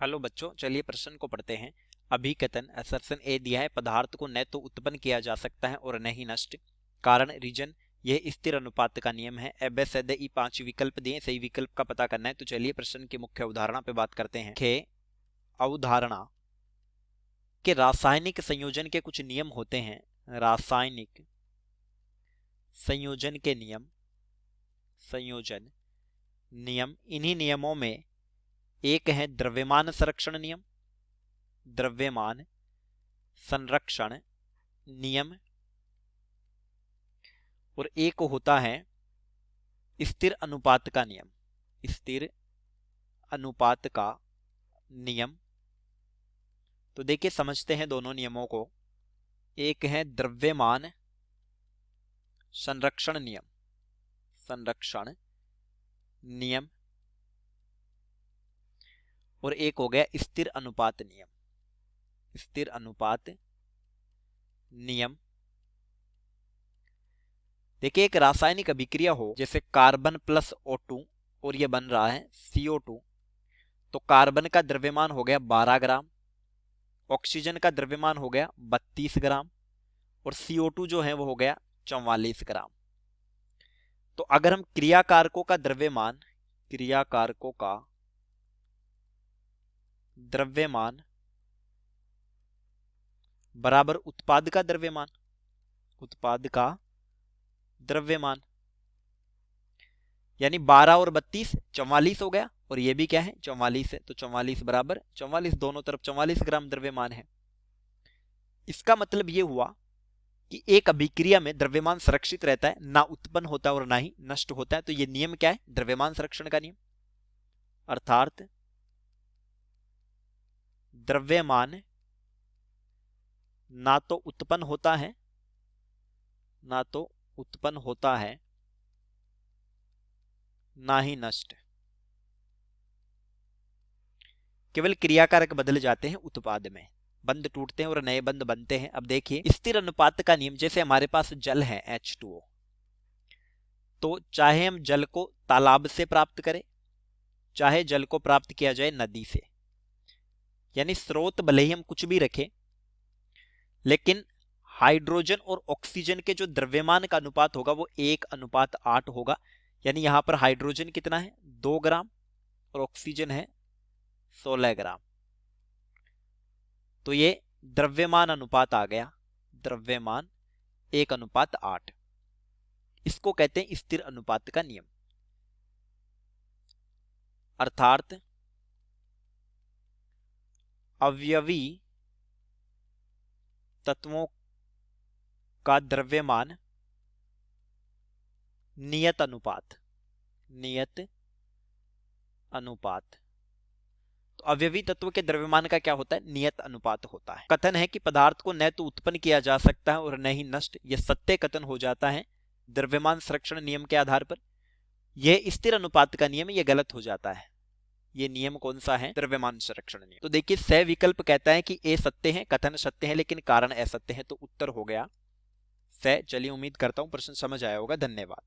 Hello बच्चों, चलिए प्रश्न को पढ़ते हैं। अभिकथन असर्शन ए दिया है, पदार्थ को न तो उत्पन्न किया जा सकता है और न ही नष्ट। कारण रीजन, यह स्थिर अनुपात का नियम है। अब सद ई 5 विकल्प दिए, सही विकल्प का पता करना है। तो चलिए प्रश्न की मुख्य अवधारणा पे बात करते हैं। खे अवधारणा के रासायनिक संयोजन के कुछ नियम होते हैं। रासायनिक संयोजन के नियम, संयोजन नियम, इन्हीं नियमों में एक है द्रव्यमान संरक्षण नियम, द्रव्यमान संरक्षण नियम, और एक होता है स्थिर अनुपात का नियम, स्थिर अनुपात का नियम। तो देखिए समझते हैं दोनों नियमों को। एक है द्रव्यमान संरक्षण नियम, संरक्षण नियम, और एक हो गया स्थिर अनुपात नियम, स्थिर अनुपात नियम। देखिए एक रासायनिक अभिक्रिया हो, जैसे कार्बन प्लस O2 और ये बन रहा है CO2, तो कार्बन का द्रव्यमान हो गया 12 ग्राम, ऑक्सीजन का द्रव्यमान हो गया 32 ग्राम, और CO2 जो है वो हो गया 44 ग्राम। तो अगर हम क्रियाकारकों का द्रव्यमान, क्रियाकारकों का द्रव्यमान बराबर उत्पाद का द्रव्यमान, उत्पाद का द्रव्यमान, यानी 12 और 32 44 हो गया, और ये भी क्या है 44 है, तो 44 बराबर 44, दोनों तरफ 44 ग्राम द्रव्यमान है। इसका मतलब ये हुआ कि एक अभिक्रिया में द्रव्यमान संरक्षित रहता है, ना उत्पन्न होता है और ना ही नष्ट होता है। तो ये नियम क्या है? द्रव्यमान संरक्षण का नियम। अर्थात द्रव्यमान ना तो उत्पन्न होता है, ना तो उत्पन्न होता है, ना ही नष्ट, केवल क्रियाकारक बदल जाते हैं उत्पाद में, बंध टूटते हैं और नए बंध बनते हैं। अब देखिए स्थिर अनुपात का नियम, जैसे हमारे पास जल है H2O, तो चाहे हम जल को तालाब से प्राप्त करें, चाहे जल को प्राप्त किया जाए नदी से, यानी स्रोत भले ही हम कुछ भी रखें, लेकिन हाइड्रोजन और ऑक्सीजन के जो द्रव्यमान का अनुपात होगा वो 1:8 होगा। यानी यहां पर हाइड्रोजन कितना है 2 ग्राम और ऑक्सीजन है 16 ग्राम। तो ये द्रव्यमान अनुपात आ गया, द्रव्यमान 1:8। इसको कहते हैं स्थिर अनुपात का नियम। अर्थात अवयवी तत्वों का द्रव्यमान नियत अनुपात, नियत अनुपात। तो अवयवी तत्व के द्रव्यमान का क्या होता है? नियत अनुपात होता है। कथन है कि पदार्थ को न तो उत्पन्न किया जा सकता है और न ही नष्ट, यह सत्य कथन हो जाता है द्रव्यमान संरक्षण नियम के आधार पर। यह स्थिर अनुपात का नियम, यह गलत हो जाता है। ये नियम कौन सा है? द्रव्यमान संरक्षण नियम। तो देखिए स विकल्प कहता है कि ए सत्य है, कथन सत्य है, लेकिन कारण असत्य है, तो उत्तर हो गया स। चलिए उम्मीद करता हूं प्रश्न समझ आया होगा। धन्यवाद।